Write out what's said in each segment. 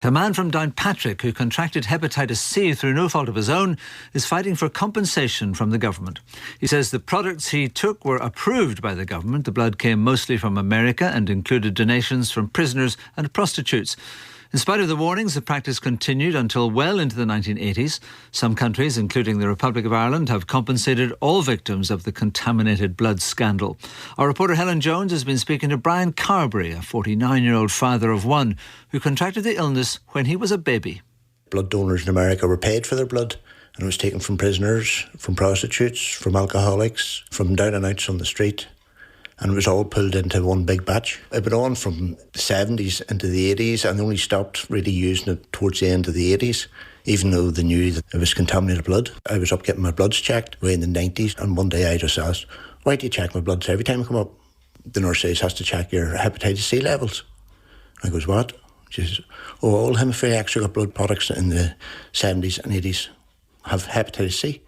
A man from Downpatrick who contracted hepatitis C through no fault of his own is fighting for compensation from the government. He says the products he took were approved by the government. The blood came mostly from America and included donations from prisoners and prostitutes. In spite of the warnings, the practice continued until well into the 1980s. Some countries, including the Republic of Ireland, have compensated all victims of the contaminated blood scandal. Our reporter Helen Jones has been speaking to Brian Carberry, a 49-year-old father of one, who contracted the illness when he was a baby. Blood donors in America were paid for their blood, and it was taken from prisoners, from prostitutes, from alcoholics, from down and outs on the street. And it was all pulled into one big batch. It went on from the 70s into the 80s and only stopped really using it towards the end of the 80s, even though they knew that it was contaminated blood. I was up getting my bloods checked way in the 90s, and one day I just asked, why do you check my bloods every time I come up? The nurse says, has to check your hepatitis C levels. I goes, what? She says, oh, all haemophiliacs who got blood products in the 70s and 80s have hepatitis C.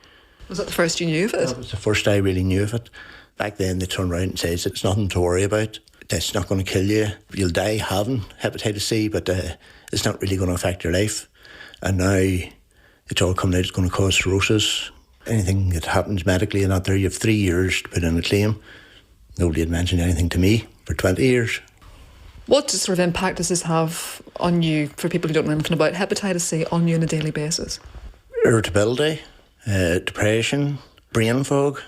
Was that the first you knew of it? That was the first I really knew of it. Back then they turned around and says it's nothing to worry about. It's not going to kill you. You'll die having hepatitis C, but it's not really going to affect your life. And now it's all coming out, it's going to cause cirrhosis. Anything that happens medically and out there, you have 3 years to put in a claim. Nobody had mentioned anything to me for 20 years. What sort of impact does this have on you, for people who don't know anything about hepatitis C, on you on a daily basis? Irritability, depression, brain fog.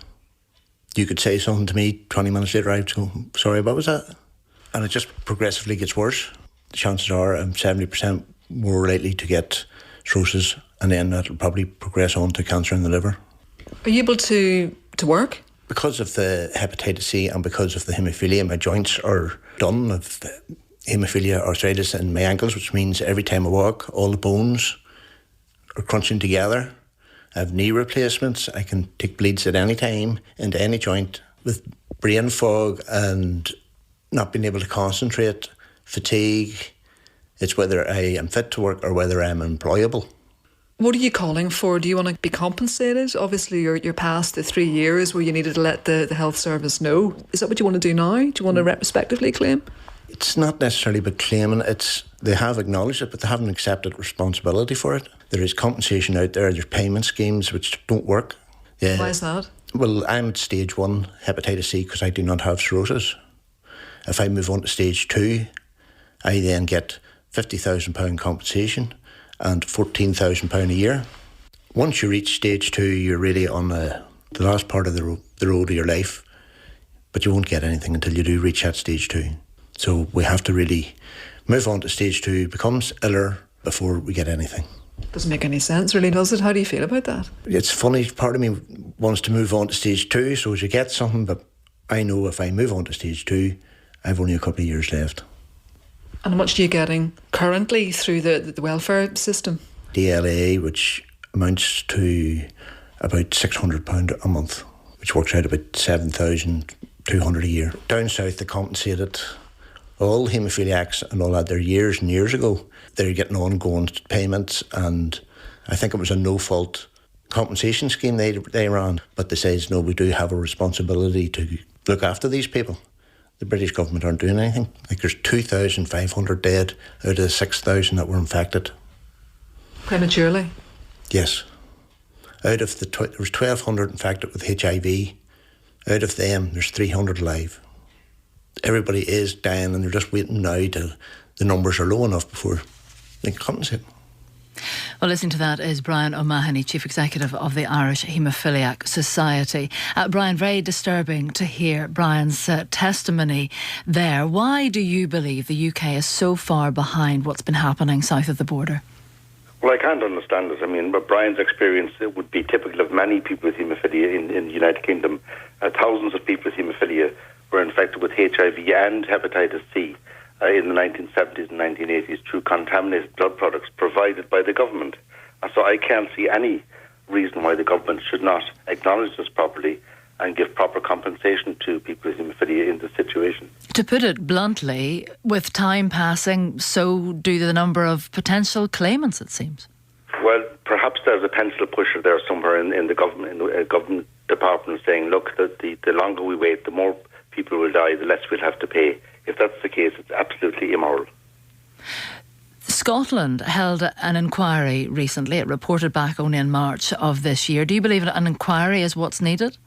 You could say something to me, 20 minutes later I'd go, sorry, what was that? And it just progressively gets worse. The chances are I'm 70% more likely to get cirrhosis, and then that'll probably progress on to cancer in the liver. Are you able to work? Because of the hepatitis C and because of the haemophilia, my joints are done of haemophilia arthritis in my ankles, which means every time I walk, all the bones are crunching together. I have knee replacements. I can take bleeds at any time into any joint. With brain fog and not being able to concentrate, fatigue, it's whether I am fit to work or whether I'm employable. What are you calling for? Do you want to be compensated? Obviously, you're past the 3 years where you needed to let the health service know. Is that what you want to do now? Do you want to retrospectively claim? It's not necessarily about claiming. They have acknowledged it, but they haven't accepted responsibility for it. There is compensation out there. There's payment schemes which don't work. Yeah. Why is that? Well, I'm at stage 1 hepatitis C because I do not have cirrhosis. If I move on to stage 2, I then get £50,000 compensation and £14,000 a year. Once you reach stage 2, you're really on the last part of the road of your life, but you won't get anything until you do reach that stage 2. So we have to really move on to stage 2, becomes iller before we get anything. Doesn't make any sense, really, does it? How do you feel about that? It's funny, part of me wants to move on to stage 2 so as you get something, but I know if I move on to stage 2, I've only a couple of years left. And how much are you getting currently through the welfare system? DLA, which amounts to about £600 a month, which works out about $7,200 a year. Down south, they compensated all haemophiliacs and all that there years and years ago. They're getting ongoing payments, and I think it was a no-fault compensation scheme they ran. But they says, no, we do have a responsibility to look after these people. The British government aren't doing anything. Like there's 2,500 dead out of the 6,000 that were infected. Prematurely? Yes. Out of there was 1,200 infected with HIV. Out of them, there's 300 alive. Everybody is dying, and they're just waiting now till the numbers are low enough before they can compensate. Well, listening to that is Brian O'Mahony, Chief Executive of the Irish Haemophiliac Society. Brian, very disturbing to hear Brian's testimony there. Why do you believe the UK is so far behind what's been happening south of the border? Well, I can't understand it. I mean, but Brian's experience it would be typical of many people with haemophilia in the United Kingdom. Thousands of people with haemophilia were infected with HIV and hepatitis C in the 1970s and 1980s through contaminated blood products provided by the government. So I can't see any reason why the government should not acknowledge this properly and give proper compensation to people with haemophilia in this situation. To put it bluntly, with time passing, so do the number of potential claimants, it seems. Well, perhaps there's a pencil pusher there somewhere in the government department saying, look, the longer we wait, the more people will die, the less we'll have to pay. If that's the case, it's absolutely immoral. Scotland held an inquiry recently. It reported back only in March of this year. Do you believe an inquiry is what's needed?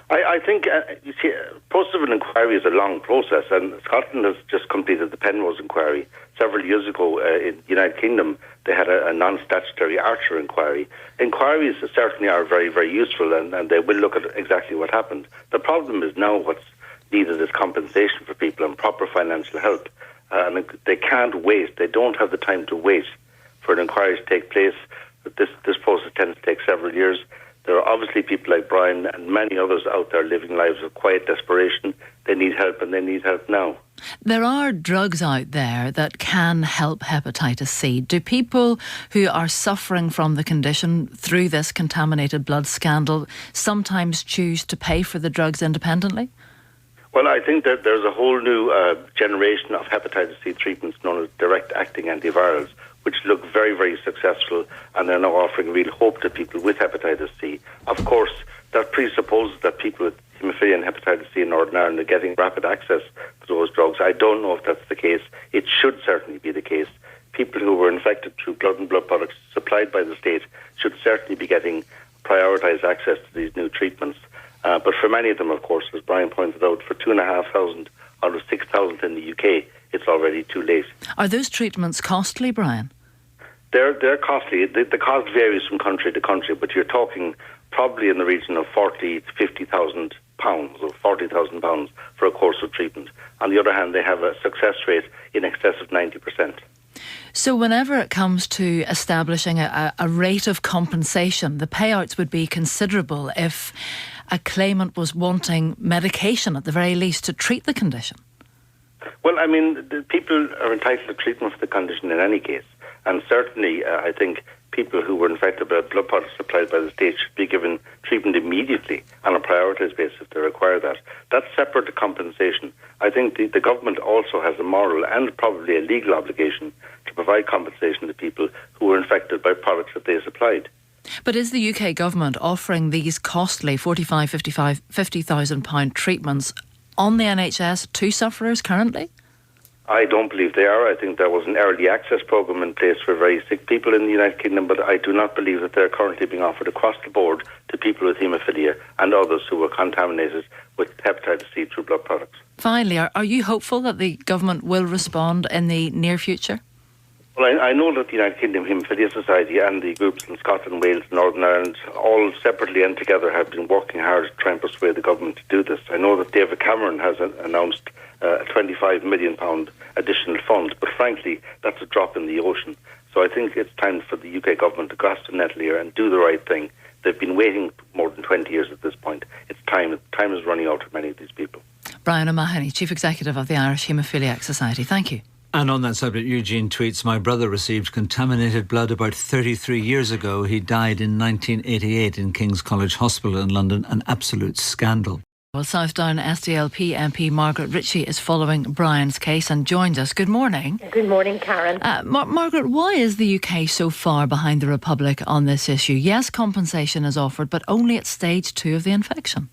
I think, you see, process of an inquiry is a long process, and Scotland has just completed the Penrose inquiry. Several years ago in the United Kingdom, they had a non-statutory Archer inquiry. Inquiries certainly are very, very useful, and they will look at exactly what happened. The problem is now what's needed is compensation for people and proper financial help. And they can't wait. They don't have the time to wait for an inquiry to take place. This process tends to take several years. There are obviously people like Brian and many others out there living lives of quiet desperation. They need help, and they need help now. There are drugs out there that can help hepatitis C. Do people who are suffering from the condition through this contaminated blood scandal sometimes choose to pay for the drugs independently? Well, I think that there's a whole new generation of hepatitis C treatments known as direct-acting antivirals, which look very, very successful, and they're now offering real hope to people with hepatitis C. Of course, that presupposes that people with haemophilia and hepatitis C in Northern Ireland are getting rapid access to those drugs. I don't know if that's the case. It should certainly be the case. People who were infected through blood and blood products supplied by the state should certainly be getting prioritised access to these new treatments. But for many of them, of course, as Brian pointed out, for 2,500 out of 6,000 in the UK, it's already too late. Are those treatments costly, Brian? They're costly. The cost varies from country to country, but you're talking probably in the region of 40 to 50,000 pounds or 40,000 pounds for a course of treatment. On the other hand, they have a success rate in excess of 90%. So whenever it comes to establishing a rate of compensation, the payouts would be considerable if a claimant was wanting medication at the very least to treat the condition. Well, I mean, the people are entitled to treatment for the condition in any case. And certainly, I think people who were infected by blood products supplied by the state should be given treatment immediately on a prioritised basis if they require that. That's separate to compensation. I think the government also has a moral and probably a legal obligation to provide compensation to people who were infected by products that they supplied. But is the UK government offering these costly £50,000 treatments on the NHS to sufferers currently? I don't believe they are. I think there was an early access programme in place for very sick people in the United Kingdom, but I do not believe that they're currently being offered across the board to people with haemophilia and others who were contaminated with hepatitis C through blood products. Finally, are you hopeful that the government will respond in the near future? Well, I know that the United Kingdom Haemophilia Society and the groups in Scotland, Wales and Northern Ireland, all separately and together, have been working hard to try and persuade the government to do this. I know that David Cameron has announced a £25 million additional fund, but frankly, that's a drop in the ocean. So I think it's time for the UK government to grasp the nettle here and do the right thing. They've been waiting more than 20 years at this point. It's time. Time is running out for many of these people. Brian O'Mahony, Chief Executive of the Irish Haemophiliac Society. Thank you. And on that subject, Eugene tweets, "My brother received contaminated blood about 33 years ago. He died in 1988 in King's College Hospital in London. An absolute scandal." Well, Southdown SDLP MP Margaret Ritchie is following Brian's case and joins us. Good morning. Good morning, Karen. Margaret, why is the UK so far behind the Republic on this issue? Yes, compensation is offered, but only at stage 2 of the infection.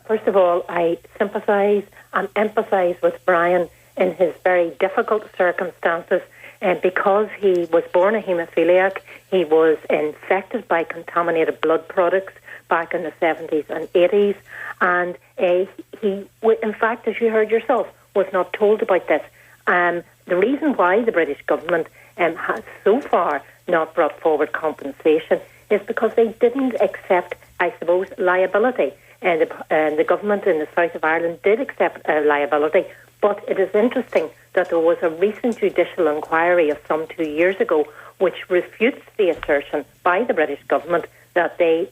First of all, I sympathise and empathise with Brian in his very difficult circumstances, and because he was born a haemophiliac, he was infected by contaminated blood products back in the 70s and 80s, and he, in fact, as you heard yourself, was not told about this. The reason why the British government has so far not brought forward compensation is because they didn't accept, I suppose, liability. And the government in the south of Ireland did accept liability. But it is interesting that there was a recent judicial inquiry of some 2 years ago which refutes the assertion by the British government that they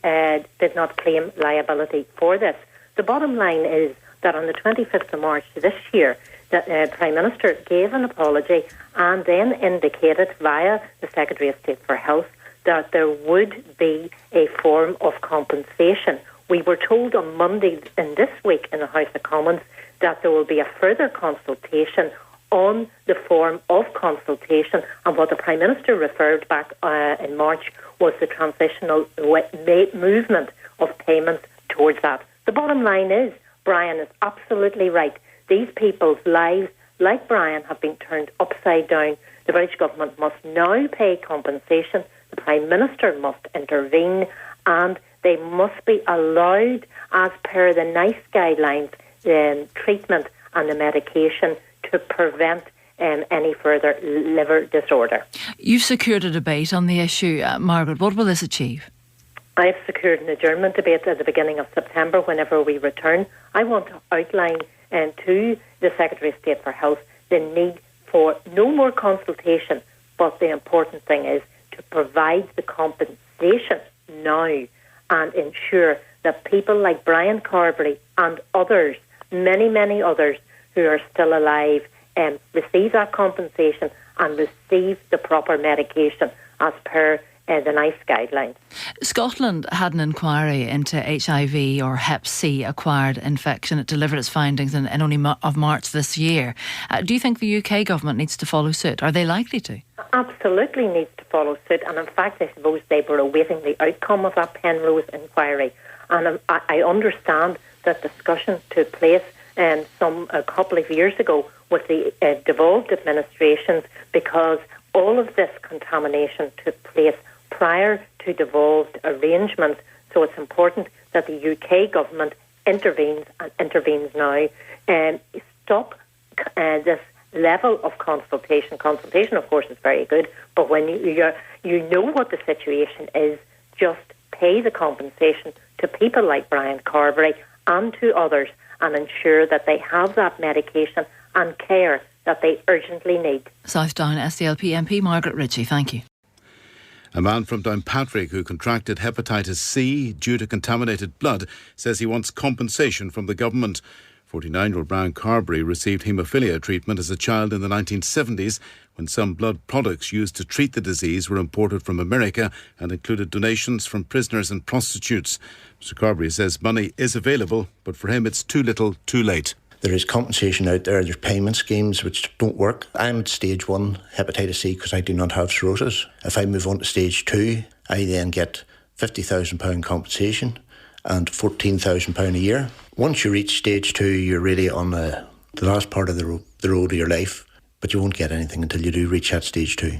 did not claim liability for this. The bottom line is that on the 25th of March this year, the Prime Minister gave an apology and then indicated via the Secretary of State for Health that there would be a form of compensation. We were told on Monday in this week in the House of Commons that there will be a further consultation on the form of consultation, and what the Prime Minister referred back in March was the transitional movement of payments towards that. The bottom line is, Brian is absolutely right. These people's lives, like Brian, have been turned upside down The British government must now pay compensation. The Prime Minister must intervene, and they must be allowed, as per the NICE guidelines, treatment and the medication to prevent any further liver disorder. You've secured a debate on the issue, Margaret. What will this achieve? I've secured an adjournment debate at the beginning of September whenever we return. I want to outline to the Secretary of State for Health the need for no more consultation, but the important thing is to provide the compensation now and ensure that people like Brian Carberry and others, many, many others who are still alive, receive that compensation and receive the proper medication as per the NICE guidelines. Scotland had an inquiry into HIV or Hep C acquired infection. It delivered its findings in only of March this year. Do you think the UK government needs to follow suit? Are they likely to? Absolutely needs to follow suit, and in fact I suppose they were awaiting the outcome of that Penrose inquiry, and I understand that discussion took place a couple of years ago with the devolved administrations, because all of this contamination took place prior to devolved arrangements. So it's important that the UK government intervenes and intervenes now and stop this level of consultation. Consultation, of course, is very good, but when you know what the situation is, just pay the compensation to people like Brian Carberry and to others and ensure that they have that medication and care that they urgently need. South Down SDLP MP Margaret Ritchie, thank you. A man from Downpatrick who contracted hepatitis C due to contaminated blood says he wants compensation from the government. 49-year-old Brian Carberry received haemophilia treatment as a child in the 1970s when some blood products used to treat the disease were imported from America and included donations from prisoners and prostitutes. Mr. Carberry says money is available, but for him it's too little, too late. There is compensation out there. There's payment schemes which don't work. I'm at stage 1 hepatitis C because I do not have cirrhosis. If I move on to stage 2, I then get £50,000 compensation and £14,000 a year. Once you reach stage 2, you're really on the last part of the road of your life, but you won't get anything until you do reach that stage 2.